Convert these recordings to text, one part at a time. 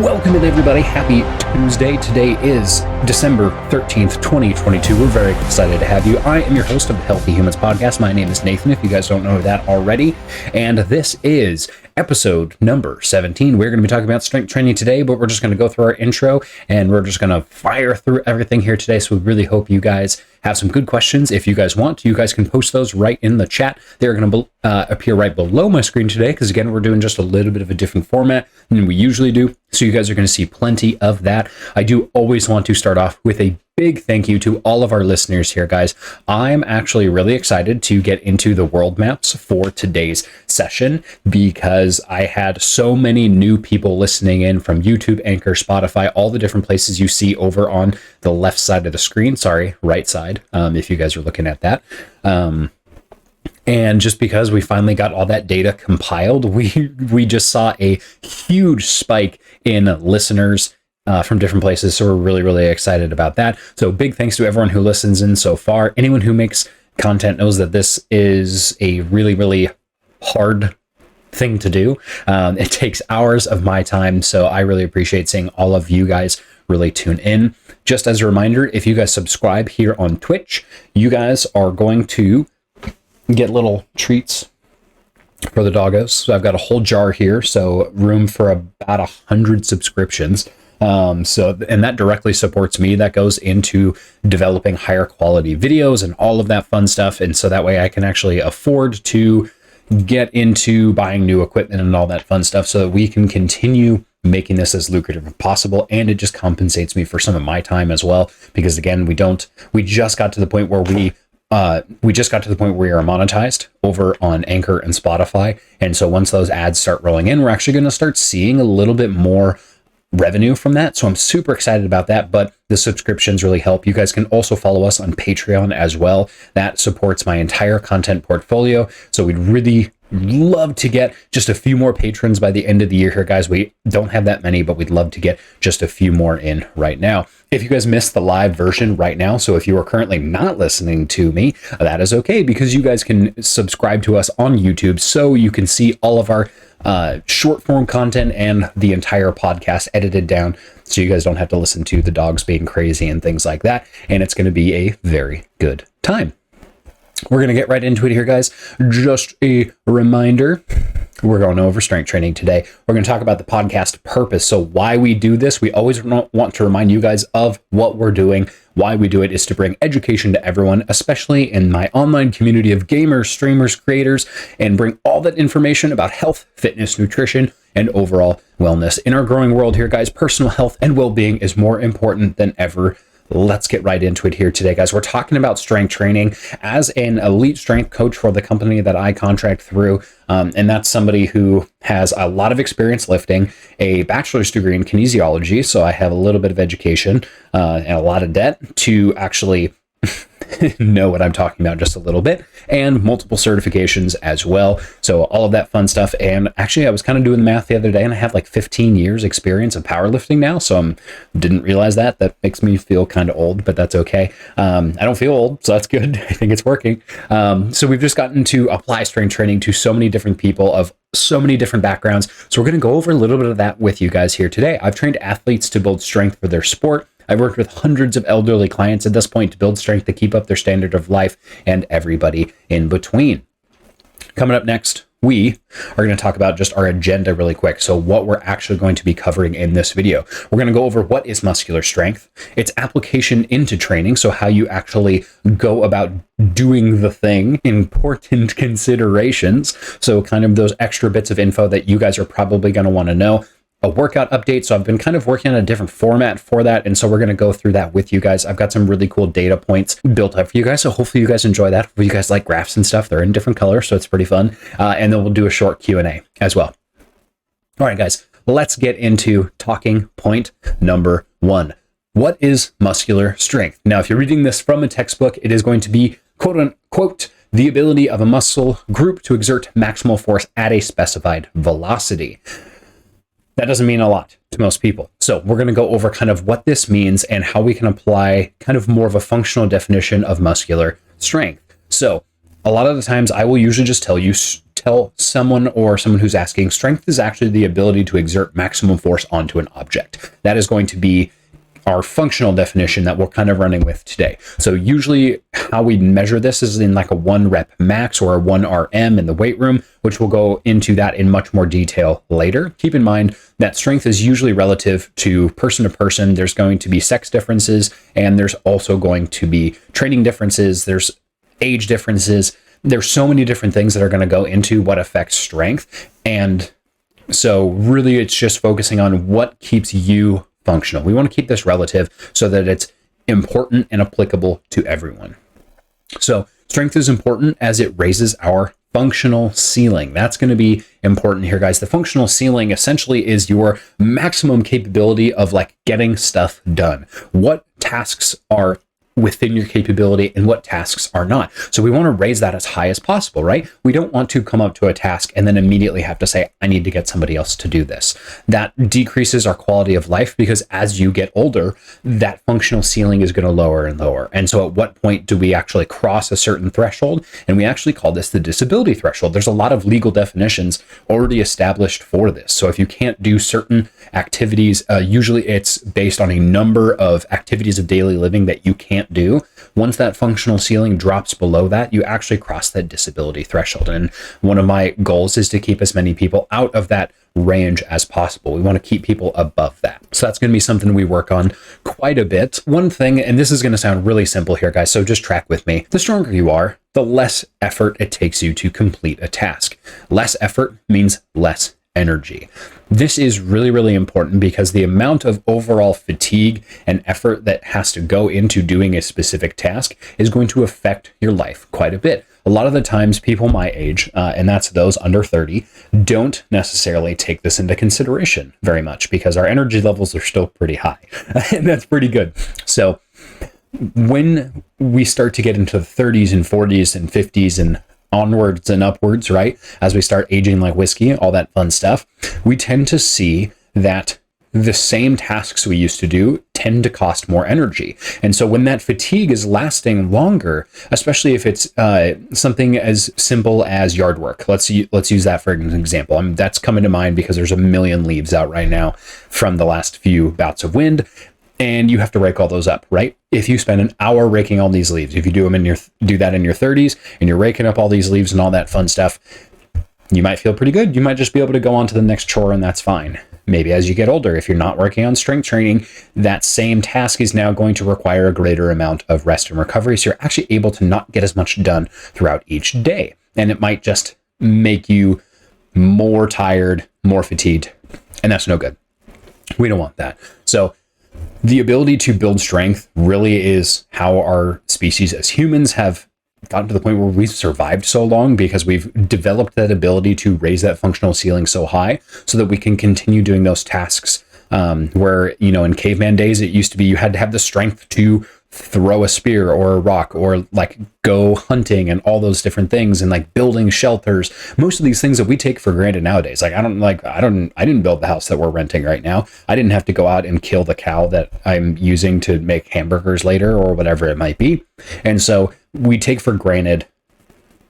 Welcome in, everybody. Happy Tuesday. Today is December 13th, 2022. We're very excited to have you. I am your host of the Healthy Humans Podcast. My name is Nathan, if you guys don't know that already. And this is episode number 17. We're going to be talking about strength training today, but we're just going to go through our intro and we're just going to fire through everything here today. So we really hope you guys have some good questions. If you guys want, you guys can post those right in the chat. They're going to appear right below my screen today because, again, we're doing just a little bit of a different format than we usually do. So you guys are going to see plenty of that. I do always want to start off with a big thank you to all of our listeners here, guys. I'm actually really excited to get into the world maps for today's session because I had so many new people listening in from YouTube, Anchor, Spotify, all the different places you see over on the left side of the screen. Sorry, right side, if you guys are looking at that. And just because we finally got all that data compiled, we just saw a huge spike in listeners from different places. So we're really, really excited about that. So big thanks to everyone who listens in so far. Anyone who makes content knows that this is a really, really hard thing to do. It takes hours of my time. So I really appreciate seeing all of you guys really tune in. Just as a reminder, if you guys subscribe here on Twitch, you guys are going to get little treats for the doggos. So I've got a whole jar here, so room for about 100 subscriptions. And that directly supports me. That goes into developing higher quality videos and all of that fun stuff. And so that way I can actually afford to get into buying new equipment and all that fun stuff so that we can continue making this as lucrative as possible. And it just compensates me for some of my time as well. Because again, we just got to the point where we are monetized over on Anchor and Spotify. And so once those ads start rolling in, we're actually going to start seeing a little bit more revenue from that. So I'm super excited about that, but the subscriptions really help. You guys can also follow us on Patreon as well. That supports my entire content portfolio. So we'd really love to get just a few more patrons by the end of the year here, guys. We don't have that many, but we'd love to get just a few more in right now. If you guys missed the live version right now, so if you are currently not listening to me, that is okay, because you guys can subscribe to us on YouTube so you can see all of our short form content and the entire podcast edited down, so you guys don't have to listen to the dogs being crazy and things like that. And it's going to be a very good time. We're going to get right into it here, guys. Just a reminder, we're going over strength training today. We're going to talk about the podcast purpose. So why we do this, we always want to remind you guys of what we're doing. Why we do it is to bring education to everyone, especially in my online community of gamers, streamers, creators, and bring all that information about health, fitness, nutrition, and overall wellness. In our growing world here, guys, personal health and well-being is more important than ever. Let's get right into it here today, guys. We're talking about strength training as an elite strength coach for the company that I contract through. And that's somebody who has a lot of experience lifting, a bachelor's degree in kinesiology. So I have a little bit of education and a lot of debt to actually know what I'm talking about just a little bit, and multiple certifications as well. So all of that fun stuff. And actually, I was kind of doing the math the other day, and I have like 15 years experience of powerlifting now. So I didn't realize that. That makes me feel kind of old, but that's okay. I don't feel old, so that's good. I think it's working. So we've just gotten to apply strength training to so many different people of so many different backgrounds. So we're going to go over a little bit of that with you guys here today. I've trained athletes to build strength for their sport. I've worked with hundreds of elderly clients at this point to build strength to keep up their standard of life, and everybody in between. Coming up next, we are going to talk about just our agenda really quick. So what we're actually going to be covering in this video. We're going to go over what is muscular strength, its application into training, so how you actually go about doing the thing, important considerations. So kind of those extra bits of info that you guys are probably going to want to know. A workout update. So I've been kind of working on a different format for that. And so we're going to go through that with you guys. I've got some really cool data points built up for you guys. So hopefully you guys enjoy that. If you guys like graphs and stuff, they're in different colors, so it's pretty fun. And then we'll do a short Q&A as well. All right, guys, let's get into talking point number 1. What is muscular strength? Now, if you're reading this from a textbook, it is going to be quote unquote, the ability of a muscle group to exert maximal force at a specified velocity. That doesn't mean a lot to most people. So we're going to go over kind of what this means and how we can apply kind of more of a functional definition of muscular strength. So a lot of the times I will usually just tell tell someone who's asking, strength is actually the ability to exert maximum force onto an object. That is going to be our functional definition that we're kind of running with today. So usually how we measure this is in like a 1 rep max or a 1 RM in the weight room, which we'll go into that in much more detail later. Keep in mind that strength is usually relative to person. There's going to be sex differences, and there's also going to be training differences. There's age differences. There's so many different things that are going to go into what affects strength. And so really it's just focusing on what keeps you functional. We want to keep this relative so that it's important and applicable to everyone. So strength is important as it raises our functional ceiling. That's going to be important here, guys. The functional ceiling essentially is your maximum capability of like getting stuff done. What tasks are within your capability and what tasks are not. So we want to raise that as high as possible, right? We don't want to come up to a task and then immediately have to say, I need to get somebody else to do this. That decreases our quality of life because as you get older, that functional ceiling is going to lower and lower. And so at what point do we actually cross a certain threshold? And we actually call this the disability threshold. There's a lot of legal definitions already established for this. So if you can't do certain activities, usually it's based on a number of activities of daily living that you can't do. Once that functional ceiling drops below that, you actually cross that disability threshold. And one of my goals is to keep as many people out of that range as possible. We want to keep people above that. So that's going to be something we work on quite a bit. One thing, and this is going to sound really simple here, guys, so just track with me. The stronger you are, the less effort it takes you to complete a task. Less effort means less energy. This is really, really important because the amount of overall fatigue and effort that has to go into doing a specific task is going to affect your life quite a bit. A lot of the times people my age, and that's those under 30, don't necessarily take this into consideration very much because our energy levels are still pretty high. And that's pretty good. So when we start to get into the 30s and 40s and 50s and onwards and upwards, right? As we start aging like whiskey, all that fun stuff, we tend to see that the same tasks we used to do tend to cost more energy. And so when that fatigue is lasting longer, especially if it's something as simple as yard work, let's use that for an example. That's coming to mind because there's a million leaves out right now from the last few bouts of wind. And you have to rake all those up, right? If you spend an hour raking all these leaves, if you do that in your 30s and you're raking up all these leaves and all that fun stuff, you might feel pretty good. You might just be able to go on to the next chore and that's fine. Maybe as you get older, if you're not working on strength training, that same task is now going to require a greater amount of rest and recovery. So you're actually able to not get as much done throughout each day. And it might just make you more tired, more fatigued, and that's no good. We don't want that. So the ability to build strength really is how our species as humans have gotten to the point where we've survived so long because we've developed that ability to raise that functional ceiling so high so that we can continue doing those tasks where, in caveman days, it used to be you had to have the strength to throw a spear or a rock or like go hunting and all those different things and like building shelters. Most of these things that we take for granted nowadays. Like I didn't build the house that we're renting right now. I didn't have to go out and kill the cow that I'm using to make hamburgers later or whatever it might be. And so we take for granted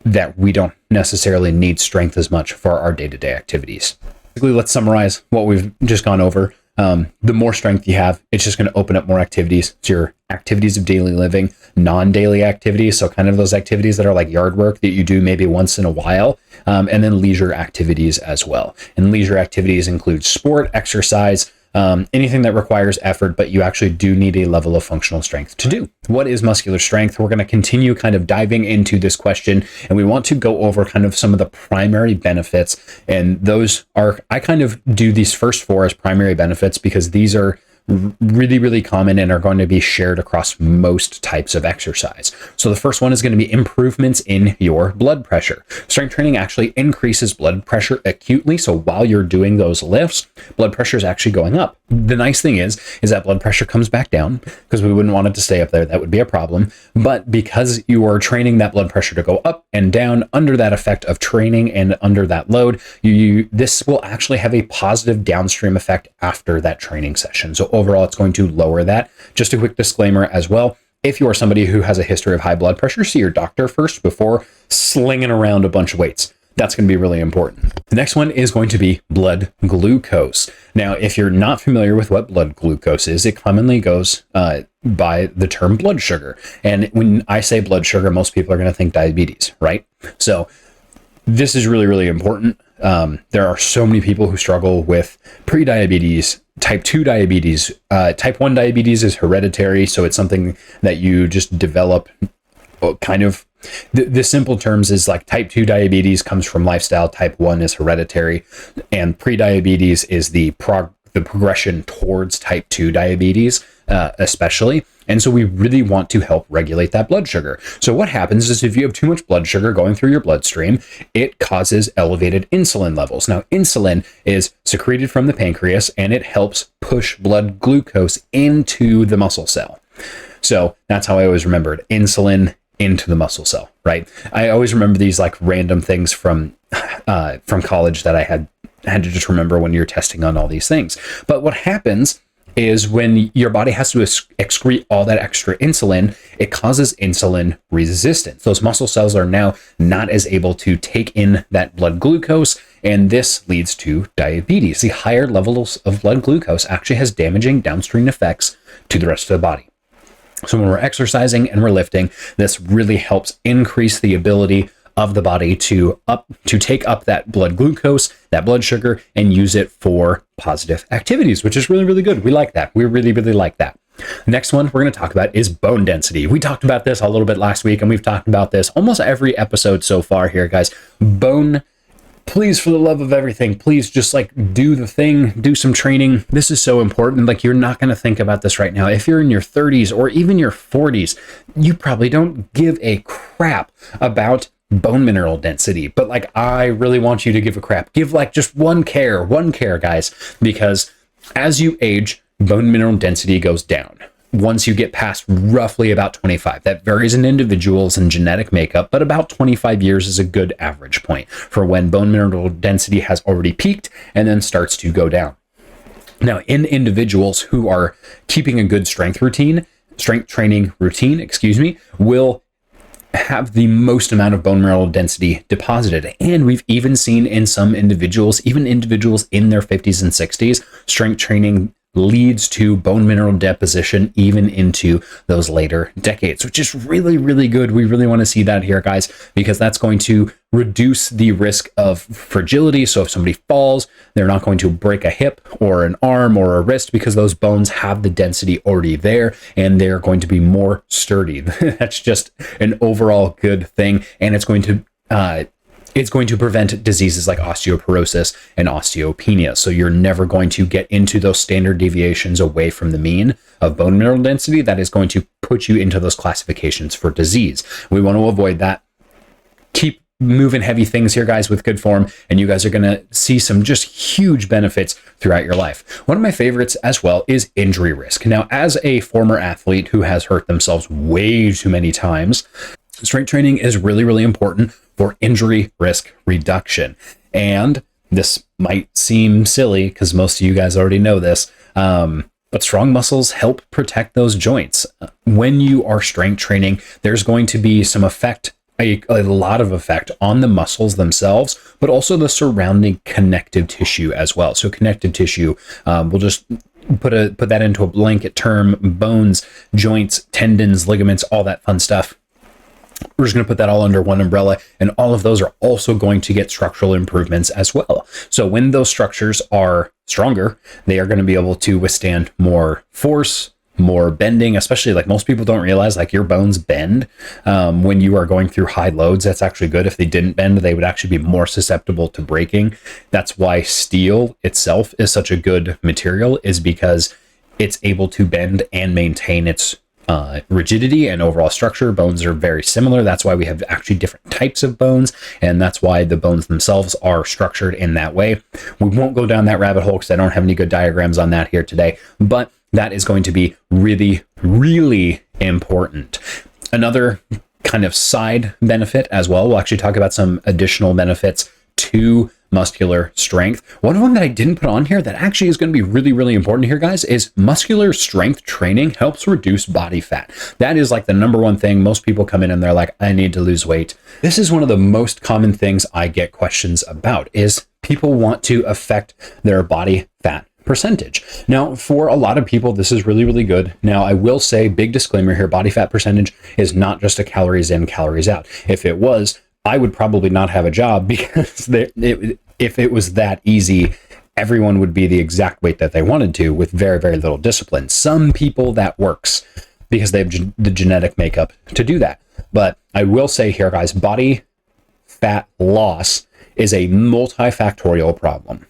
that we don't necessarily need strength as much for our day-to-day activities. Basically, let's summarize what we've just gone over. The more strength you have, it's just going to open up more activities. It's your activities of daily living, non-daily activities. So kind of those activities that are like yard work that you do maybe once in a while, and then leisure activities as well. And leisure activities include sport, exercise, anything that requires effort, but you actually do need a level of functional strength to do. What is muscular strength? We're going to continue kind of diving into this question, and we want to go over kind of some of the primary benefits. And those are, I kind of do these first 4 as primary benefits because these are really, really common and are going to be shared across most types of exercise. So the first one is going to be improvements in your blood pressure. Strength training actually increases blood pressure acutely. So while you're doing those lifts, blood pressure is actually going up. The nice thing is that blood pressure comes back down because we wouldn't want it to stay up there. That would be a problem. But because you are training that blood pressure to go up and down under that effect of training and under that load, this will actually have a positive downstream effect after that training session. So overall, it's going to lower that. Just a quick disclaimer as well. If you are somebody who has a history of high blood pressure, see your doctor first before slinging around a bunch of weights. That's going to be really important. The next one is going to be blood glucose. Now, if you're not familiar with what blood glucose is, it commonly goes by the term blood sugar. And when I say blood sugar, most people are going to think diabetes, right? So this is really, really important. There are so many people who struggle with pre-diabetes, type 2 diabetes. Type 1 diabetes is hereditary, so it's something that you just develop kind of. The simple terms is like type 2 diabetes comes from lifestyle, type 1 is hereditary, and pre-diabetes is the progression towards type 2 diabetes, especially. And so we really want to help regulate that blood sugar. So what happens is if you have too much blood sugar going through your bloodstream, it causes elevated insulin levels. Now, insulin is secreted from the pancreas, and it helps push blood glucose into the muscle cell. So that's how I always remembered insulin into the muscle cell, right? I always remember these like random things from college that I had to just remember when you're testing on all these things. But what happens is when your body has to excrete all that extra insulin, it causes insulin resistance. Those muscle cells are now not as able to take in that blood glucose, and this leads to diabetes. The higher levels of blood glucose actually has damaging downstream effects to the rest of the body. So when we're exercising and we're lifting, this really helps increase the ability of the body to take up that blood glucose, that blood sugar, and use it for positive activities, which is really, really good. We like that. We really, really like that. Next one we're going to talk about is bone density. We talked about this a little bit last week, and we've talked about this almost every episode so far here, guys. Bone, please, for the love of everything, please just like do the thing, do some training. This is so important. Like, you're not going to think about this right now. If you're in your 30s or even your 40s, you probably don't give a crap about bone mineral density, but like, I really want you to give a crap. Give like just one care, guys, because as you age, bone mineral density goes down once you get past roughly about 25. That varies in individuals and genetic makeup, but about 25 years is a good average point for when bone mineral density has already peaked and then starts to go down. Now, in individuals who are keeping a good strength training routine, will have the most amount of bone mineral density deposited. And we've even seen in some individuals, even individuals in their 50s and 60s, strength training leads to bone mineral deposition even into those later decades, which is really, really good. We really want to see that here, guys, because that's going to reduce the risk of fragility. So if somebody falls, they're not going to break a hip or an arm or a wrist because those bones have the density already there, and they're going to be more sturdy. That's just an overall good thing, and it's going to prevent diseases like osteoporosis and osteopenia. So you're never going to get into those standard deviations away from the mean of bone mineral density. That is going to put you into those classifications for disease. We want to avoid that. Keep moving heavy things here, guys, with good form, and you guys are going to see some just huge benefits throughout your life. One of my favorites as well is injury risk. Now, as a former athlete who has hurt themselves way too many times, strength training is really, really important for injury risk reduction. And this might seem silly because most of you guys already know this, but strong muscles help protect those joints. When you are strength training, there's going to be some effect, a lot of effect on the muscles themselves, but also the surrounding connective tissue as well. So connective tissue, we'll just put that into a blanket term: bones, joints, tendons, ligaments, all that fun stuff. We're just going to put that all under one umbrella, and all of those are also going to get structural improvements as well. So when those structures are stronger, they are going to be able to withstand more force, more bending, especially like most people don't realize, like your bones bend when you are going through high loads. That's actually good. If they didn't bend, they would actually be more susceptible to breaking. That's why steel itself is such a good material, is because it's able to bend and maintain its rigidity and overall structure. Bones are very similar. That's why we have actually different types of bones, and that's why the bones themselves are structured in that way. We won't go down that rabbit hole because I don't have any good diagrams on that here today, but that is going to be really, really important. Another kind of side benefit as well, we'll actually talk about some additional benefits to muscular strength. One of them that I didn't put on here that actually is going to be really, really important here, guys, is muscular strength training helps reduce body fat. That is like the number one thing. Most people come in and they're like, I need to lose weight. This is one of the most common things I get questions about, is people want to affect their body fat percentage. Now, for a lot of people, this is really, really good. Now, I will say, big disclaimer here, body fat percentage is not just a calories in, calories out. If it was, I would probably not have a job, because if it was that easy, everyone would be the exact weight that they wanted to with very, very little discipline. Some people that works because they have the genetic makeup to do that. But I will say here, guys, body fat loss is a multifactorial problem.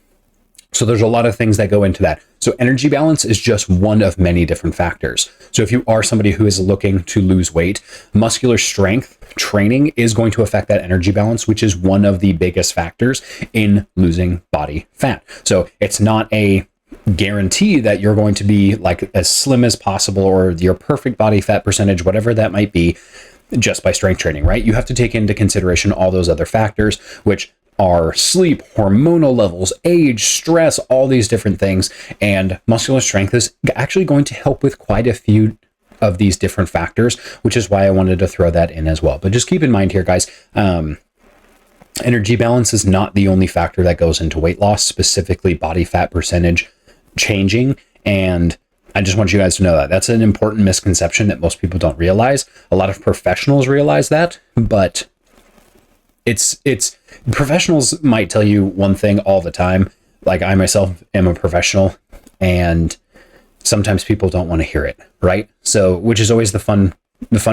So there's a lot of things that go into that. So energy balance is just one of many different factors. So if you are somebody who is looking to lose weight, muscular strength training is going to affect that energy balance, which is one of the biggest factors in losing body fat. So it's not a guarantee that you're going to be like as slim as possible or your perfect body fat percentage, whatever that might be, just by strength training, right? You have to take into consideration all those other factors, which are sleep, hormonal levels, age, stress, all these different things. And muscular strength is actually going to help with quite a few of these different factors, which is why I wanted to throw that in as well. But just keep in mind here, guys, energy balance is not the only factor that goes into weight loss, specifically body fat percentage changing. And I just want you guys to know that that's an important misconception that most people don't realize. A lot of professionals realize that, but it's professionals might tell you one thing all the time. Like I myself am a professional, and sometimes people don't want to hear it, right? So, which is always the fun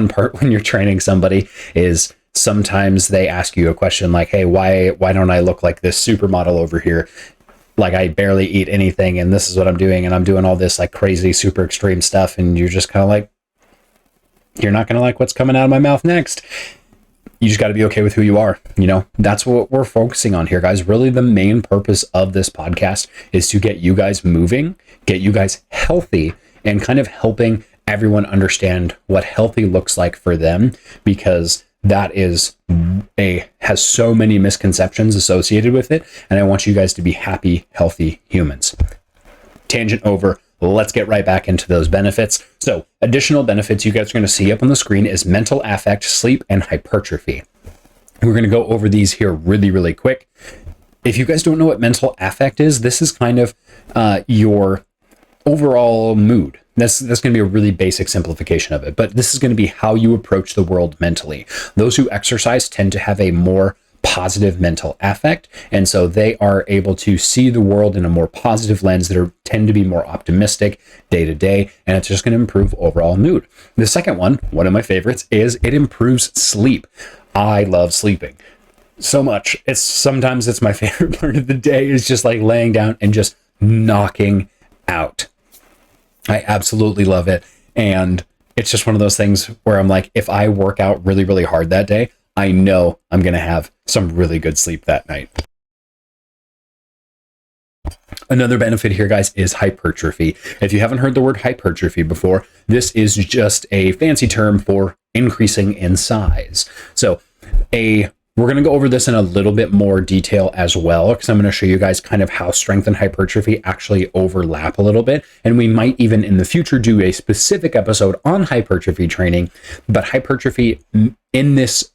part when you're training somebody, is sometimes they ask you a question like, hey, why don't I look like this supermodel over here? Like I barely eat anything, and this is what I'm doing, and I'm doing all this like crazy, super extreme stuff. And you're just kind of like, you're not going to like what's coming out of my mouth next. You just got to be okay with who you are. You know, that's what we're focusing on here, guys. Really, the main purpose of this podcast is to get you guys moving, get you guys healthy, and kind of helping everyone understand what healthy looks like for them, because that has so many misconceptions associated with it. And I want you guys to be happy, healthy humans. Tangent over. Let's get right back into those benefits. So additional benefits you guys are going to see up on the screen is mental affect, sleep, and hypertrophy. We're going to go over these here really, really quick. If you guys don't know what mental affect is, this is kind of your overall mood. That's going to be a really basic simplification of it, but this is going to be how you approach the world mentally. Those who exercise tend to have a more positive mental affect, and so they are able to see the world in a more positive lens, that tend to be more optimistic day to day, and it's just going to improve overall mood. The second one of my favorites, is it improves sleep. I love sleeping so much. Sometimes it's my favorite part of the day, is just like laying down and just knocking out. I absolutely love it. And it's just one of those things where I'm like, if I work out really, really hard that day, I know I'm going to have some really good sleep that night. Another benefit here, guys, is hypertrophy. If you haven't heard the word hypertrophy before, this is just a fancy term for increasing in size. So we're going to go over this in a little bit more detail as well, because I'm going to show you guys kind of how strength and hypertrophy actually overlap a little bit. And we might even in the future do a specific episode on hypertrophy training. But hypertrophy in this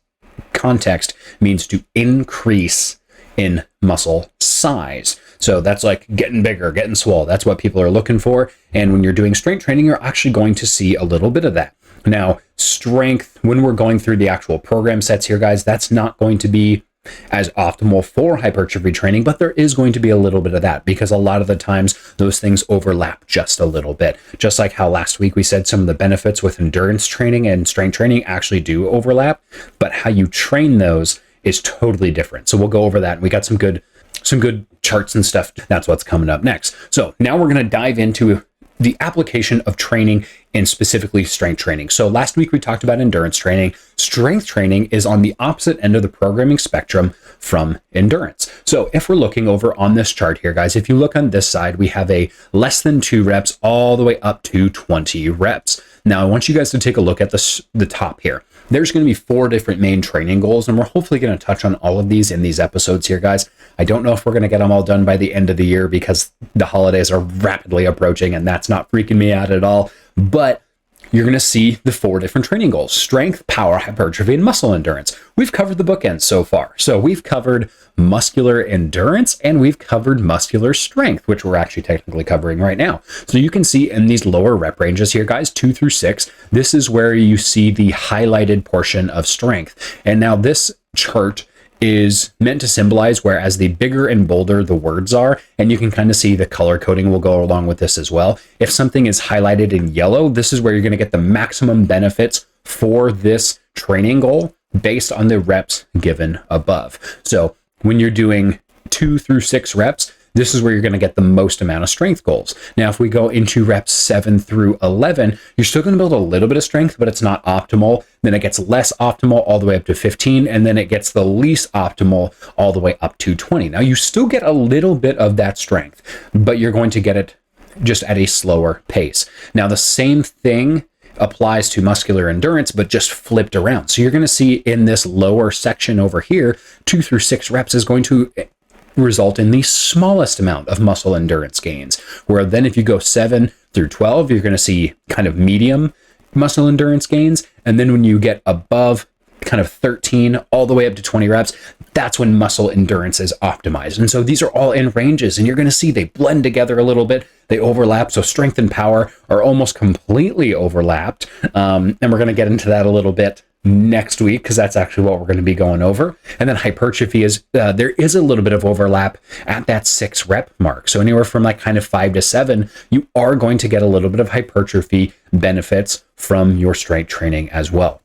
context means to increase in muscle size. So that's like getting bigger, getting swole. That's what people are looking for. And when you're doing strength training, you're actually going to see a little bit of that. Now, strength, when we're going through the actual program sets here, guys, that's not going to be as optimal for hypertrophy training, but there is going to be a little bit of that, because a lot of the times those things overlap just a little bit. Just like how last week we said some of the benefits with endurance training and strength training actually do overlap, but how you train those is totally different. So we'll go over that. And we got some good charts and stuff. That's what's coming up next. So now we're going to dive into the application of training, and specifically strength training. So last week we talked about endurance training. Strength training is on the opposite end of the programming spectrum from endurance. So if we're looking over on this chart here, guys, if you look on this side, we have a less than 2 reps all the way up to 20 reps. Now I want you guys to take a look at the top here. there's going to be 4 different main training goals, and we're hopefully going to touch on all of these in these episodes here, guys. I don't know if we're going to get them all done by the end of the year because the holidays are rapidly approaching, and that's not freaking me out at all. But you're going to see the 4 different training goals: strength, power, hypertrophy, and muscle endurance. We've covered the bookends so far. So we've covered muscular endurance and we've covered muscular strength, which we're actually technically covering right now. So you can see in these lower rep ranges here, guys, 2 through 6, this is where you see the highlighted portion of strength. And now this chart is meant to symbolize whereas the bigger and bolder the words are, and you can kind of see the color coding will go along with this as well. If something is highlighted in yellow, this is where you're going to get the maximum benefits for this training goal based on the reps given above. So when you're doing 2 through 6 reps, this is where you're going to get the most amount of strength goals. Now, if we go into reps 7 through 11, you're still going to build a little bit of strength, but it's not optimal. Then it gets less optimal all the way up to 15, and then it gets the least optimal all the way up to 20. Now, you still get a little bit of that strength, but you're going to get it just at a slower pace. Now, the same thing applies to muscular endurance, but just flipped around. So you're going to see in this lower section over here, 2 through 6 reps is going to result in the smallest amount of muscle endurance gains. Where then if you go 7 through 12, you're going to see kind of medium muscle endurance gains. And then when you get above kind of 13 all the way up to 20 reps, that's when muscle endurance is optimized. And so these are all in ranges, and you're going to see they blend together a little bit. They overlap. So strength and power are almost completely overlapped. And we're going to get into that a little bit next week, because that's actually what we're going to be going over. And then hypertrophy is, there is a little bit of overlap at that 6 rep mark. So anywhere from like kind of 5 to 7, you are going to get a little bit of hypertrophy benefits from your strength training as well.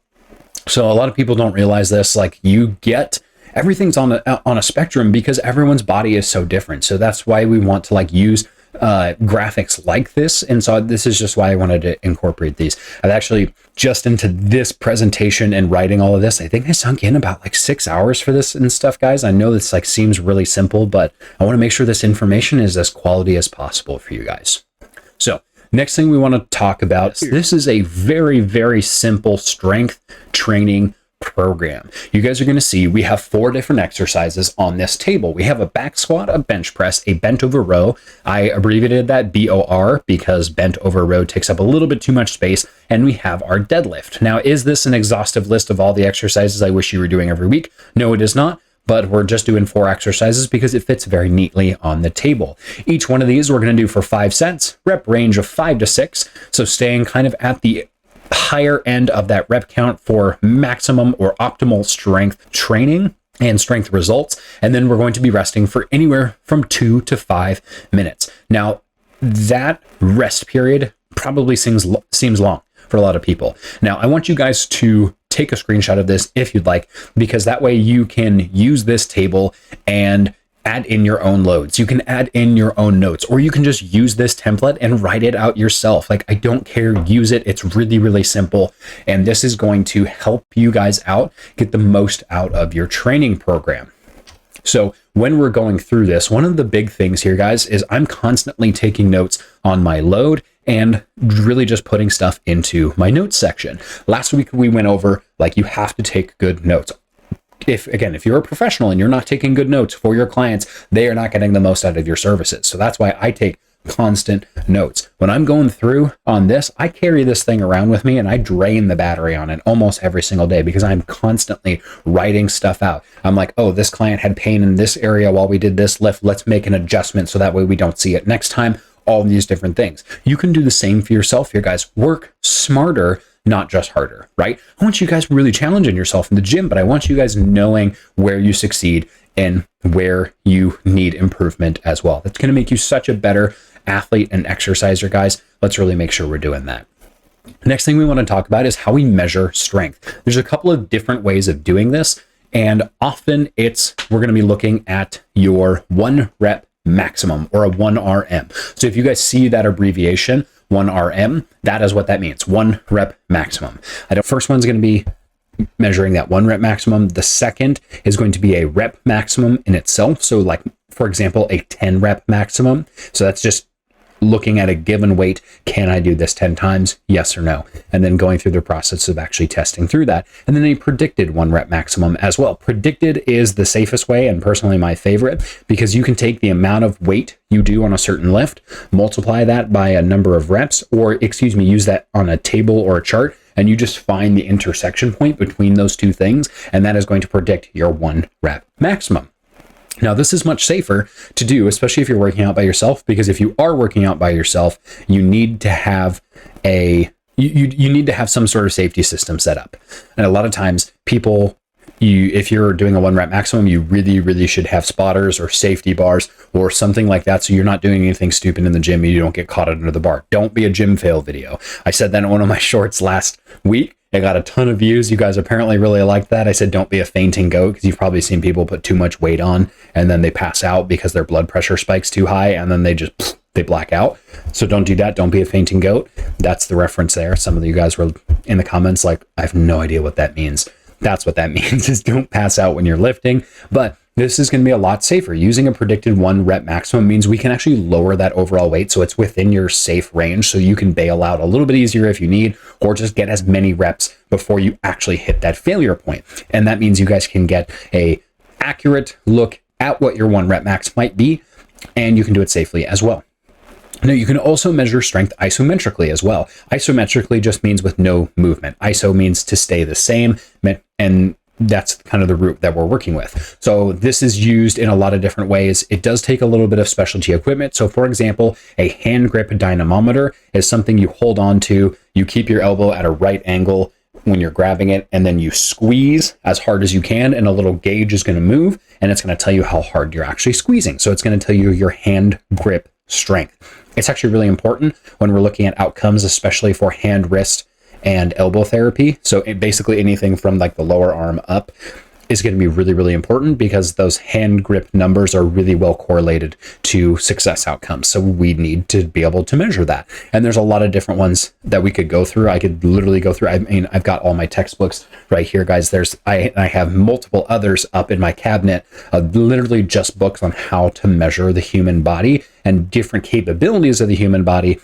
So a lot of people don't realize this, like you get, everything's on a spectrum because everyone's body is so different. So that's why we want to like use graphics like this. And so this is just why I wanted to incorporate these. I've actually just into this presentation and writing all of this, I think I sunk in about like 6 hours for this and stuff, guys. I know this like seems really simple, but I want to make sure this information is as quality as possible for you guys. So next thing we want to talk about, this is a very, very simple strength training program. You guys are going to see we have 4 different exercises on this table. We have a back squat, a bench press, a bent over row. I abbreviated that BOR because bent over row takes up a little bit too much space. And we have our deadlift. Now, is this an exhaustive list of all the exercises I wish you were doing every week? No, it is not. But we're just doing 4 exercises because it fits very neatly on the table. Each one of these we're going to do for 5 sets, rep range of 5 to 6. So staying kind of at the higher end of that rep count for maximum or optimal strength training and strength results. And then we're going to be resting for anywhere from 2 to 5 minutes. Now, that rest period probably seems long for a lot of people. Now, I want you guys to take a screenshot of this if you'd like, because that way you can use this table and add in your own loads. You can add in your own notes, or you can just use this template and write it out yourself. Like, I don't care, use it. It's really, really simple. And this is going to help you guys out, get the most out of your training program. So when we're going through this, one of the big things here, guys, is I'm constantly taking notes on my load and really just putting stuff into my notes section. Last week we went over, like, you have to take good notes. If you're a professional and you're not taking good notes for your clients, they are not getting the most out of your services. So that's why I take constant notes. When I'm going through on this, I carry this thing around with me and I drain the battery on it almost every single day because I'm constantly writing stuff out. I'm like, oh, this client had pain in this area while we did this lift. Let's make an adjustment so that way we don't see it next time. All these different things. You can do the same for yourself here, guys. Work smarter, not just harder, right? I want you guys really challenging yourself in the gym, but I want you guys knowing where you succeed and where you need improvement as well. That's going to make you such a better athlete and exerciser, guys. Let's really make sure we're doing that. Next thing we want to talk about is how we measure strength. There's a couple of different ways of doing this, and often we're going to be looking at your 1 rep maximum, or a 1RM. So if you guys see that abbreviation, 1RM, that is what that means, 1 rep maximum. First one's going to be measuring that 1 rep maximum. The second is going to be a rep maximum in itself. So like, for example, a 10 rep maximum. So that's just looking at a given weight. Can I do this 10 times? Yes or no? And then going through the process of actually testing through that. And then a predicted 1 rep maximum as well. Predicted is the safest way, and personally my favorite, because you can take the amount of weight you do on a certain lift, multiply that by a number of reps, or use that on a table or a chart, and you just find the intersection point between those two things, and that is going to predict your 1 rep maximum. Now, this is much safer to do, especially if you're working out by yourself, because if you are working out by yourself, you need to have you need to have some sort of safety system set up. And a lot of times if you're doing a 1 rep maximum, you really should have spotters or safety bars or something like that, so you're not doing anything stupid in the gym and you don't get caught under the bar. Don't be a gym fail video. I said that in one of my shorts last week. It got a ton of views. You guys apparently really liked that. I said, don't be a fainting goat, because you've probably seen people put too much weight on and then they pass out because their blood pressure spikes too high and then they black out. So don't do that. Don't be a fainting goat. That's the reference there. Some of you guys were in the comments like, I have no idea what that means. That's what that means, is don't pass out when you're lifting. But this is going to be a lot safer. Using a predicted 1 rep maximum means we can actually lower that overall weight so it's within your safe range, so you can bail out a little bit easier if you need, or just get as many reps before you actually hit that failure point. And that means you guys can get a accurate look at what your 1 rep max might be, and you can do it safely as well. Now, you can also measure strength isometrically as well. Isometrically just means with no movement. Iso means to stay the same, and that's kind of the route that we're working with. So this is used in a lot of different ways. It does take a little bit of specialty equipment. So for example, a hand grip dynamometer is something you hold on to. You keep your elbow at a right angle when you're grabbing it, and then you squeeze as hard as you can, and a little gauge is going to move, and it's going to tell you how hard you're actually squeezing. So it's going to tell you your hand grip strength. It's actually really important when we're looking at outcomes, especially for hand, wrist, and elbow therapy. So basically anything from like the lower arm up is going to be really important, because those hand grip numbers are really well correlated to success outcomes. So we need to be able to measure that. And there's a lot of different ones that we could go through. I could literally go through, I mean, I've got all my textbooks right here, guys. I have multiple others up in my cabinet of literally just books on how to measure the human body and different capabilities of the human body.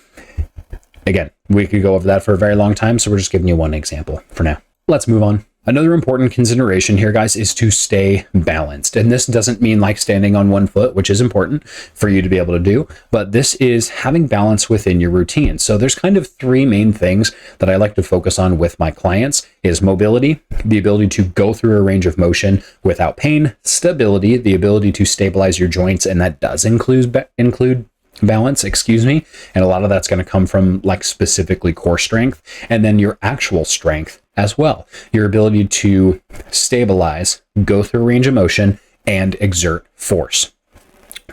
Again, we could go over that for a very long time, so we're just giving you one example for now. Let's move on. Another important consideration here, guys, is to stay balanced. And this doesn't mean like standing on one foot, which is important for you to be able to do, but this is having balance within your routine. So there's kind of 3 main things that I like to focus on with my clients: is mobility, the ability to go through a range of motion without pain; stability, the ability to stabilize your joints, and that does include balance, and a lot of that's going to come from like specifically core strength, and then your actual strength as well, your ability to stabilize, go through a range of motion, and exert force.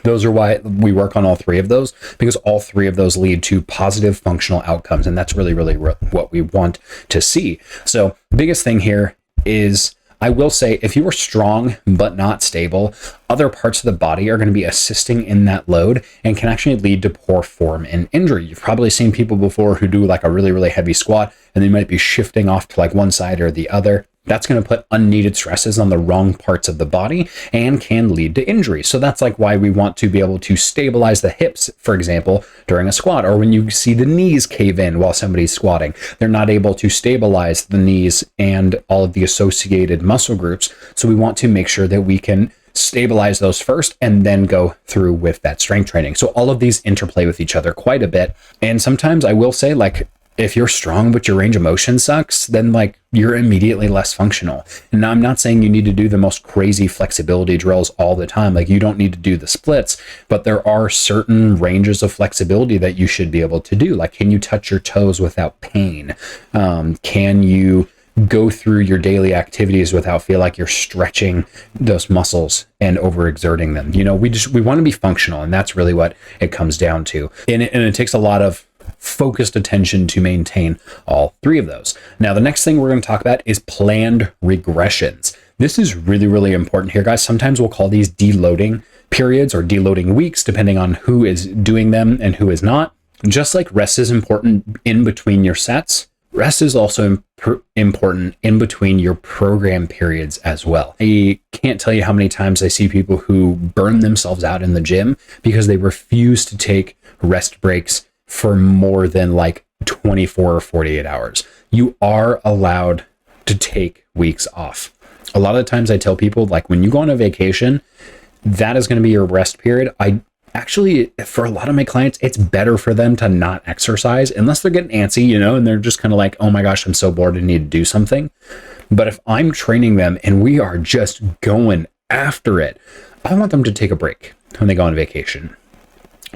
Those are why we work on all 3 of those, because all 3 of those lead to positive functional outcomes, and that's really what we want to see. So biggest thing here is, I will say, if you are strong but not stable, other parts of the body are going to be assisting in that load and can actually lead to poor form and injury. You've probably seen people before who do like a really heavy squat, and they might be shifting off to like one side or the other. That's going to put unneeded stresses on the wrong parts of the body and can lead to injury. So that's like why we want to be able to stabilize the hips, for example, during a squat, or when you see the knees cave in while somebody's squatting. They're not able to stabilize the knees and all of the associated muscle groups. So we want to make sure that we can stabilize those first and then go through with that strength training. So all of these interplay with each other quite a bit. And sometimes I will say, like, if you're strong but your range of motion sucks, then like you're immediately less functional. And I'm not saying you need to do the most crazy flexibility drills all the time. Like, you don't need to do the splits, but there are certain ranges of flexibility that you should be able to do. Like, can you touch your toes without pain? Can you go through your daily activities without feel like you're stretching those muscles and overexerting them? You know, we want to be functional, and that's really what it comes down to. And it takes a lot of focused attention to maintain all 3 of those. Now, the next thing we're going to talk about is planned regressions. This is really important here, guys. Sometimes we'll call these deloading periods or deloading weeks, depending on who is doing them and who is not. Just like rest is important in between your sets, Rest is also important in between your program periods as well. I can't tell you how many times I see people who burn themselves out in the gym because they refuse to take rest breaks for more than like 24 or 48 hours. You are allowed to take weeks off. A lot of times I tell people, like, when you go on a vacation, that is going to be your rest period. Actually, for a lot of my clients, it's better for them to not exercise unless they're getting antsy, and they're just kind of like, oh my gosh, I'm so bored, I need to do something. But if I'm training them and we are just going after it, I want them to take a break when they go on vacation.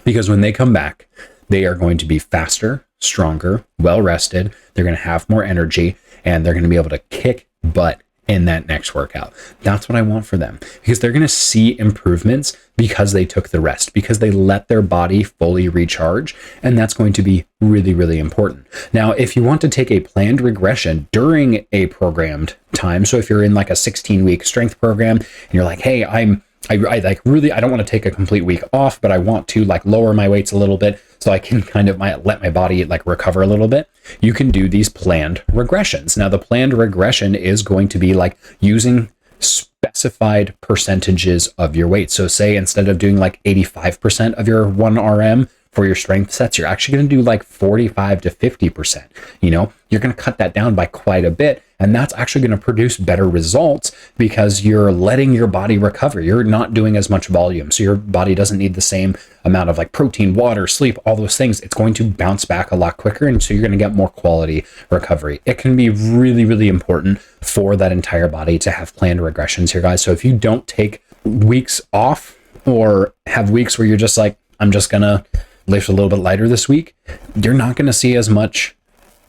Because when they come back, they are going to be faster, stronger, well-rested. They're going to have more energy, and they're going to be able to kick butt in that next workout. That's what I want for them, because they're going to see improvements because they took the rest, because they let their body fully recharge. And that's going to be really, really important. Now, if you want to take a planned regression during a programmed time, so if you're in like a 16-week strength program and you're like, hey, I don't want to take a complete week off, but I want to like lower my weights a little bit so I can kind of let my body like recover a little bit. You can do these planned regressions. Now, the planned regression is going to be like using specified percentages of your weight. So say instead of doing like 85% of your 1RM for your strength sets, you're actually going to do like 45 to 50%. You're going to cut that down by quite a bit. And that's actually going to produce better results because you're letting your body recover. You're not doing as much volume. So your body doesn't need the same amount of like protein, water, sleep, all those things. It's going to bounce back a lot quicker. And so you're going to get more quality recovery. It can be really, really important for that entire body to have planned regressions here, guys. So if you don't take weeks off or have weeks where you're just like, I'm just going to lift a little bit lighter this week, you're not going to see as much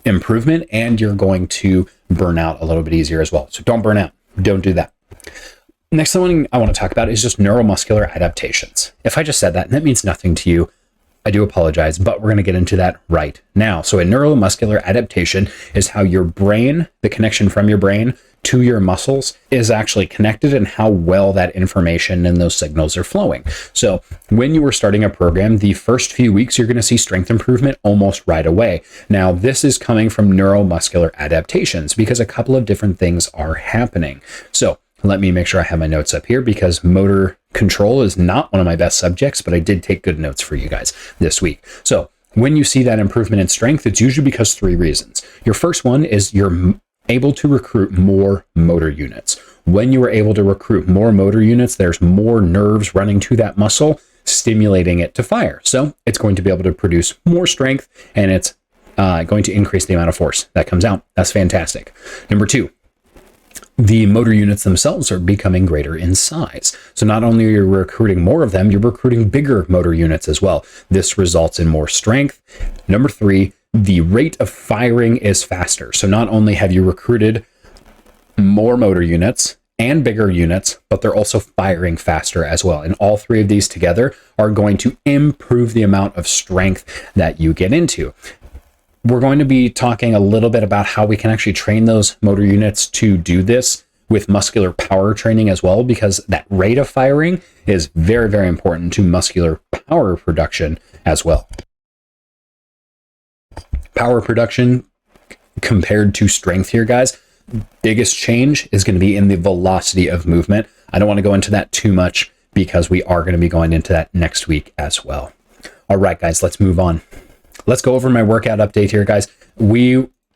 improvement, and you're going to burn out a little bit easier as well. So don't burn out. Don't do that. Next thing I want to talk about is just neuromuscular adaptations. If I just said that and that means nothing to you, I do apologize, but we're going to get into that right now. So a neuromuscular adaptation is how your brain, the connection from your brain to your muscles, is actually connected and how well that information and those signals are flowing. So when you were starting a program, the first few weeks, you're going to see strength improvement almost right away. Now, this is coming from neuromuscular adaptations because a couple of different things are happening. So let me make sure I have my notes up here because motor control is not one of my best subjects, but I did take good notes for you guys this week. So when you see that improvement in strength, it's usually because 3 reasons. Your first one is you're able to recruit more motor units. When you are able to recruit more motor units, there's more nerves running to that muscle, stimulating it to fire. So it's going to be able to produce more strength, and it's going to increase the amount of force that comes out. That's fantastic. Number 2, the motor units themselves are becoming greater in size. So not only are you recruiting more of them, you're recruiting bigger motor units as well. This results in more strength. Number 3, the rate of firing is faster. So not only have you recruited more motor units and bigger units, but they're also firing faster as well. And all 3 of these together are going to improve the amount of strength that you get into. We're going to be talking a little bit about how we can actually train those motor units to do this with muscular power training as well, because that rate of firing is very, very important to muscular power production as well. Power production compared to strength here, guys, biggest change is going to be in the velocity of movement. I don't want to go into that too much because we are going to be going into that next week as well. All right, guys, let's move on. Let's go over my workout update here, guys.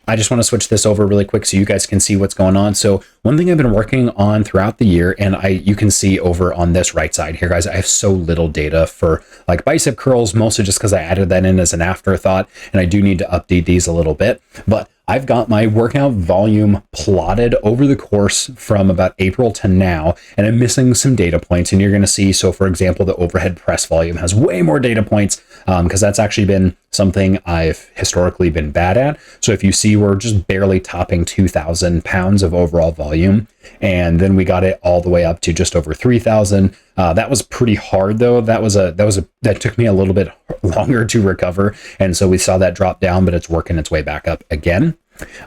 I just want to switch this over really quick so you guys can see what's going on. So one thing I've been working on throughout the year, and you can see over on this right side here, guys, I have so little data for like bicep curls, mostly just because I added that in as an afterthought, and I do need to update these a little bit. But I've got my workout volume plotted over the course from about April to now, and I'm missing some data points, and you're going to see, so for example, the overhead press volume has way more data points because that's actually been something I've historically been bad at. So if you see, we're just barely topping 2,000 pounds of overall volume, and then we got it all the way up to just over 3,000. That was pretty hard though. That took me a little bit longer to recover, and so we saw that drop down, but it's working its way back up again.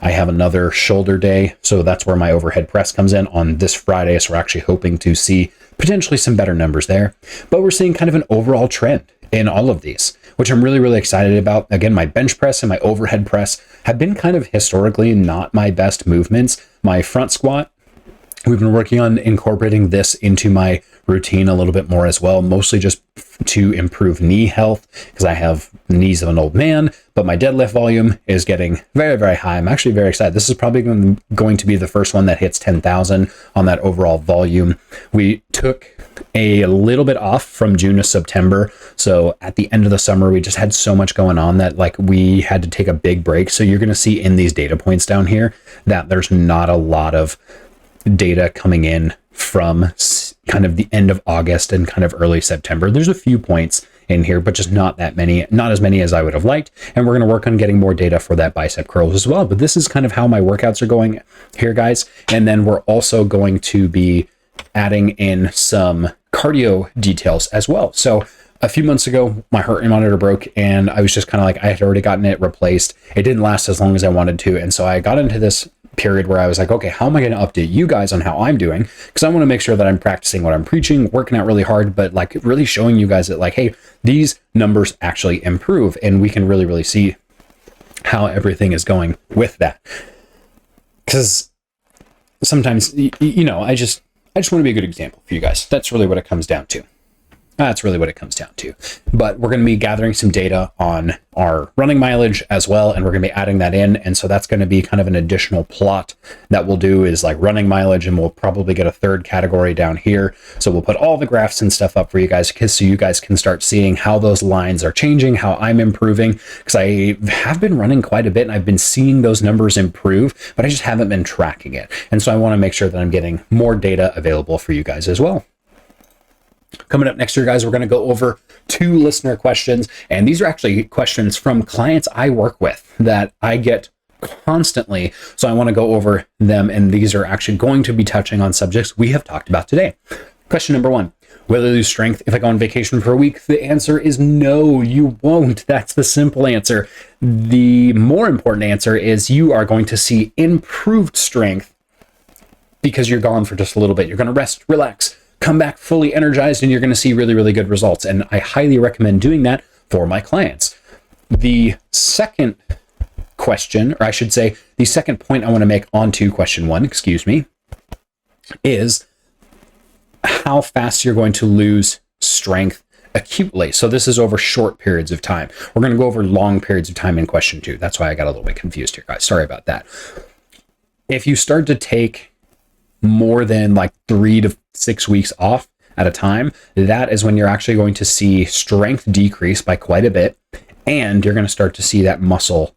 I have another shoulder day, so that's where my overhead press comes in on this Friday. So we're actually hoping to see potentially some better numbers there, but we're seeing kind of an overall trend. in all of these, which I'm really, really excited about. Again, my bench press and my overhead press have been kind of historically not my best movements. My front squat, we've been working on incorporating this into my routine a little bit more as well, mostly just to improve knee health because I have the knees of an old man, but my deadlift volume is getting very, very high. I'm actually very excited. This is probably going to be the first one that hits 10,000 on that overall volume. We took a little bit off from June to September. So at the end of the summer, we just had so much going on that like we had to take a big break. So you're going to see in these data points down here that there's not a lot of data coming in from kind of the end of August and kind of early September. There's a few points in here, but just not that many, not as many as I would have liked. And we're going to work on getting more data for that bicep curls as well. But this is kind of how my workouts are going here, guys. And then we're also going to be adding in some cardio details as well. So a few months ago, my heart rate monitor broke and I was just kind of like, I had already gotten it replaced. It didn't last as long as I wanted to. And so I got into this period where I was like, okay, how am I going to update you guys on how I'm doing? Because I want to make sure that I'm practicing what I'm preaching, working out really hard, but like really showing you guys that like, hey, these numbers actually improve and we can really, really see how everything is going with that. Because sometimes, you know, I just want to be a good example for you guys. That's really what it comes down to. That's really what it comes down to. But we're going to be gathering some data on our running mileage as well, and we're going to be adding that in. And so that's going to be kind of an additional plot that we'll do is like running mileage, and we'll probably get a third category down here. So we'll put all the graphs and stuff up for you guys so you guys can start seeing how those lines are changing, how I'm improving, because I have been running quite a bit and I've been seeing those numbers improve, but I just haven't been tracking it. And so I want to make sure that I'm getting more data available for you guys as well. Coming up next year, guys, we're going to go over 2 listener questions. And these are actually questions from clients I work with that I get constantly. So I want to go over them. And these are actually going to be touching on subjects we have talked about today. Question number 1, will I lose strength if I go on vacation for a week? The answer is no, you won't. That's the simple answer. The more important answer is you are going to see improved strength because you're gone for just a little bit. You're going to rest, relax, come back fully energized, and you're going to see really, really good results. And I highly recommend doing that for my clients. The second question, or I should say, the second point I want to make onto question 1, is how fast you're going to lose strength acutely. So this is over short periods of time. We're going to go over long periods of time in question 2. That's why I got a little bit confused here, guys. Sorry about that. If you start to take more than like 3 to 6 weeks off at a time, that is when you're actually going to see strength decrease by quite a bit, and you're going to start to see that muscle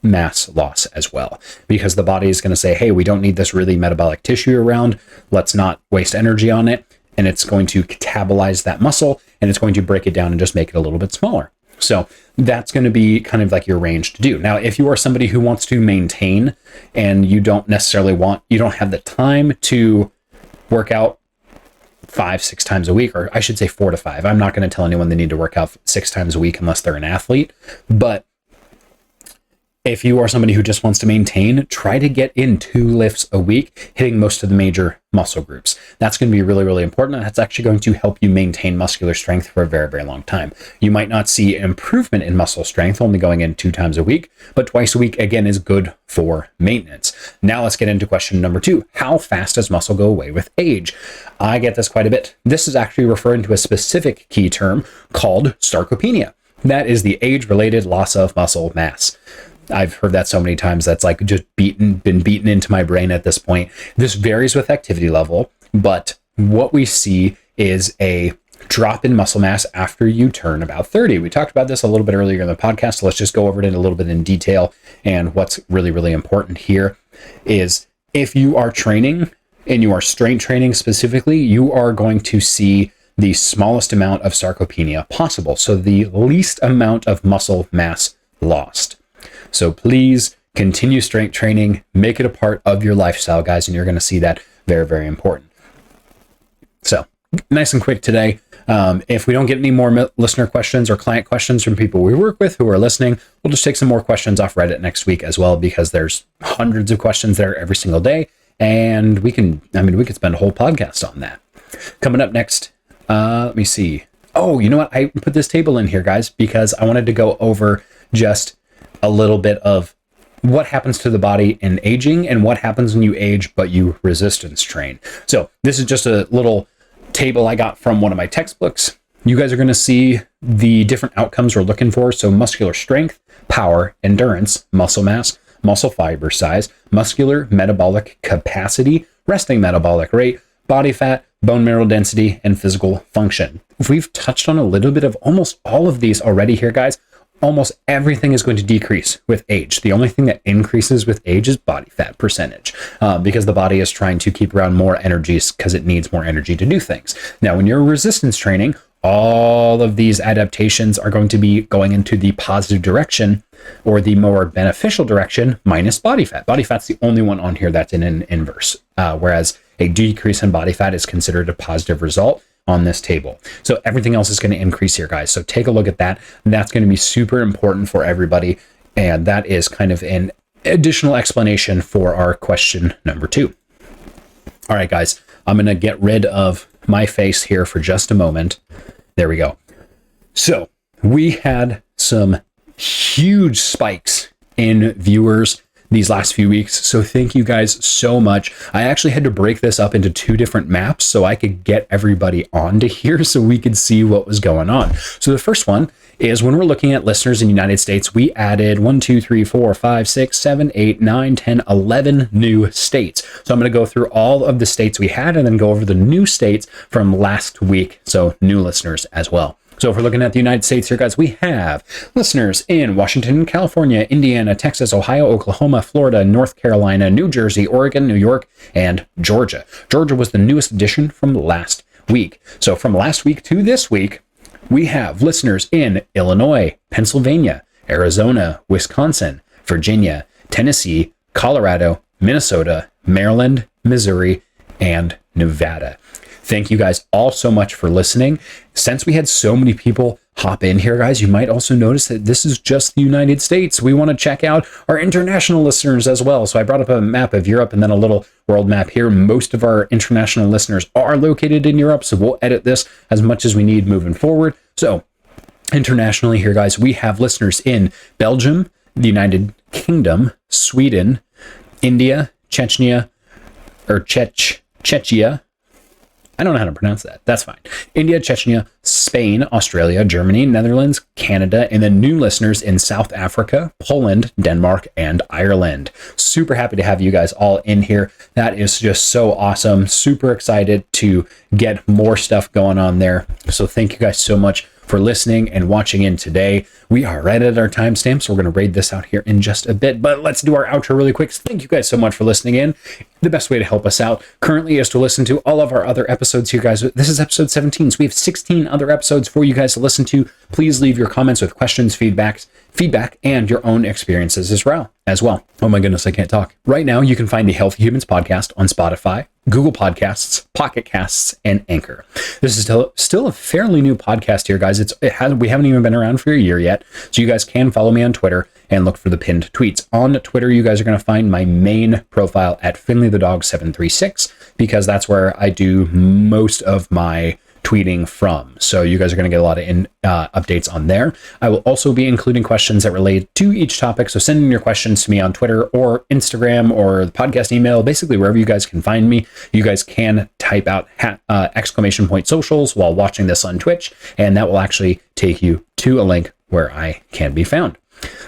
mass loss as well, because the body is going to say, hey, we don't need this really metabolic tissue around, let's not waste energy on it, and it's going to catabolize that muscle and it's going to break it down and just make it a little bit smaller. So that's going to be kind of like your range to do. Now, if you are somebody who wants to maintain and you don't have the time to work out 5-6 times a week, or I should say 4 to 5. I'm not going to tell anyone they need to work out 6 times a week unless they're an athlete. But if you are somebody who just wants to maintain, try to get in 2 lifts a week, hitting most of the major muscle groups. That's going to be really, really important. And that's actually going to help you maintain muscular strength for a very, very long time. You might not see improvement in muscle strength only going in 2 times a week, but twice a week, again, is good for maintenance. Now let's get into question number 2. How fast does muscle go away with age? I get this quite a bit. This is actually referring to a specific key term called sarcopenia. That is the age-related loss of muscle mass. I've heard that so many times. That's like just been beaten into my brain at this point. This varies with activity level, but what we see is a drop in muscle mass after you turn about 30. We talked about this a little bit earlier in the podcast, so let's just go over it in a little bit in detail. And what's really, really important here is if you are training and you are strength training specifically, you are going to see the smallest amount of sarcopenia possible. So the least amount of muscle mass lost. So please continue strength training, make it a part of your lifestyle, guys, and you're going to see that very, very important. So nice and quick today. If we don't get any more listener questions or client questions from people we work with who are listening, we'll just take some more questions off Reddit next week as well, because there's hundreds of questions there every single day. And we could spend a whole podcast on that. Coming up next, let me see. Oh, you know what? I put this table in here, guys, because I wanted to go over just a little bit of what happens to the body in aging and what happens when you age, but you resistance train. So this is just a little table I got from one of my textbooks. You guys are going to see the different outcomes we're looking for. So muscular strength, power, endurance, muscle mass, muscle fiber size, muscular metabolic capacity, resting metabolic rate, body fat, bone mineral density, and physical function. We've touched on a little bit of almost all of these already here, guys. Almost everything is going to decrease with age. The only thing that increases with age is body fat percentage, because the body is trying to keep around more energy because it needs more energy to do things. Now, when you're resistance training, all of these adaptations are going to be going into the positive direction or the more beneficial direction minus body fat. Body fat's the only one on here that's in an inverse, whereas a decrease in body fat is considered a positive result on this table. So everything else is going to increase here, guys. So take a look at that. That's going to be super important for everybody. And that is kind of an additional explanation for our question number 2. All right, guys, I'm going to get rid of my face here for just a moment. There we go. So we had some huge spikes in viewers these last few weeks. So thank you guys so much. I actually had to break this up into 2 different maps so I could get everybody onto here so we could see what was going on. So the first one is when we're looking at listeners in the United States, we added 1, 2, 3, 4, 5, 6, 7, 8, 9, 10, 11 new states. So I'm going to go through all of the states we had and then go over the new states from last week. So new listeners as well. So if we're looking at the United States here, guys, we have listeners in Washington, California, Indiana, Texas, Ohio, Oklahoma, Florida, North Carolina, New Jersey, Oregon, New York, and Georgia. Georgia was the newest addition from last week. So from last week to this week, we have listeners in Illinois, Pennsylvania, Arizona, Wisconsin, Virginia, Tennessee, Colorado, Minnesota, Maryland, Missouri, and Nevada. Thank you guys all so much for listening. Since we had so many people hop in here, guys, you might also notice that this is just the United States. We want to check out our international listeners as well. So I brought up a map of Europe and then a little world map here. Most of our international listeners are located in Europe, so we'll edit this as much as we need moving forward. So internationally here, guys, we have listeners in Belgium, the United Kingdom, Sweden, India, Chechnya, Czechia. I don't know how to pronounce that. That's fine. India, Chechnya, Spain, Australia, Germany, Netherlands, Canada, and then new listeners in South Africa, Poland, Denmark, and Ireland. Super happy to have you guys all in here. That is just so awesome. Super excited to get more stuff going on there. So thank you guys so much for listening and watching in today. We are right at our timestamp, so we're going to raid this out here in just a bit, but let's do our outro really quick. So thank you guys so much for listening in. The best way to help us out currently is to listen to all of our other episodes here, guys. This is episode 17, so we have 16 other episodes for you guys to listen to. Please leave your comments with questions, feedback, and your own experiences as well. Oh my goodness, I can't talk. Right now, you can find the Healthy Humans podcast on Spotify, Google Podcasts, Pocket Casts, and Anchor. This is still a fairly new podcast here, guys. We haven't even been around for a year yet, so you guys can follow me on Twitter and look for the pinned tweets. On Twitter, you guys are going to find my main profile at FinleyTheDog736 because that's where I do most of my tweeting from. So you guys are going to get a lot of updates on there. I will also be including questions that relate to each topic. So send in your questions to me on Twitter or Instagram or the podcast email, basically wherever you guys can find me. You guys can type out !socials while watching this on Twitch, and that will actually take you to a link where I can be found.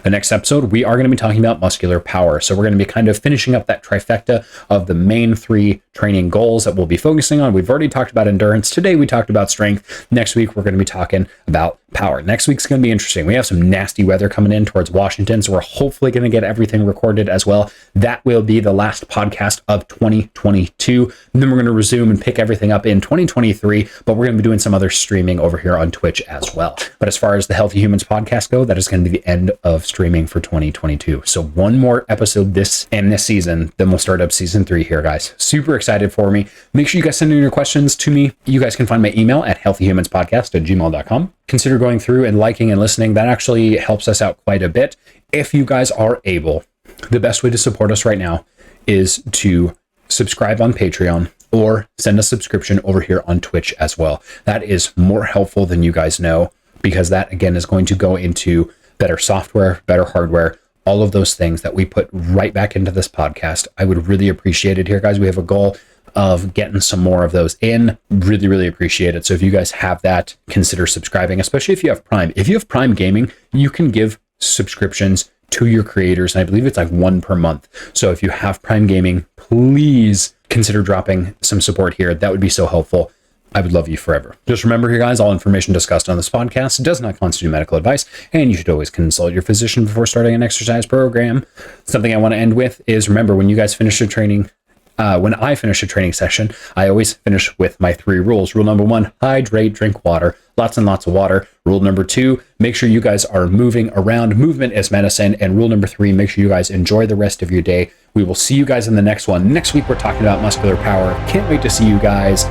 The next episode, we are going to be talking about muscular power. So we're going to be kind of finishing up that trifecta of the main 3 training goals that we'll be focusing on. We've already talked about endurance. Today, we talked about strength. Next week, we're going to be talking about power. Next week's going to be interesting. We have some nasty weather coming in towards Washington, so we're hopefully going to get everything recorded as well. That will be the last podcast of 2022. And then we're going to resume and pick everything up in 2023, but we're going to be doing some other streaming over here on Twitch as well. But as far as the Healthy Humans podcast go, that is going to be the end of streaming for 2022. So one more episode this season, then we'll start up season 3 here, guys. Super excited for me. Make sure you guys send in your questions to me. You guys can find my email at healthyhumanspodcast@gmail.com. Consider going through and liking and listening. That actually helps us out quite a bit. If you guys are able, the best way to support us right now is to subscribe on Patreon or send a subscription over here on Twitch as well. That is more helpful than you guys know, because that again is going to go into better software, better hardware, all of those things that we put right back into this podcast. I would really appreciate it here, guys. We have a goal of getting some more of those in. Really, really appreciate it. So if you guys have that, consider subscribing, especially if you have Prime. If you have Prime Gaming, you can give subscriptions to your creators, and I believe it's like 1 per month. So if you have Prime Gaming, please consider dropping some support here. That would be so helpful. I would love you forever. Just remember here, guys, all information discussed on this podcast does not constitute medical advice, and you should always consult your physician before starting an exercise program. Something I want to end with is, remember, when you guys finish your training, when I finish a training session, I always finish with my 3 rules. Rule number 1, hydrate, drink water, lots and lots of water. Rule number 2, make sure you guys are moving around. Movement is medicine. And rule number 3, make sure you guys enjoy the rest of your day. We will see you guys in the next one. Next week, we're talking about muscular power. Can't wait to see you guys.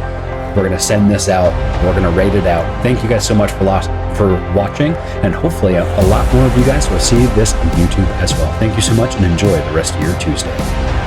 We're going to send this out. We're going to rate it out. Thank you guys so much for watching. And hopefully a lot more of you guys will see this on YouTube as well. Thank you so much and enjoy the rest of your Tuesday.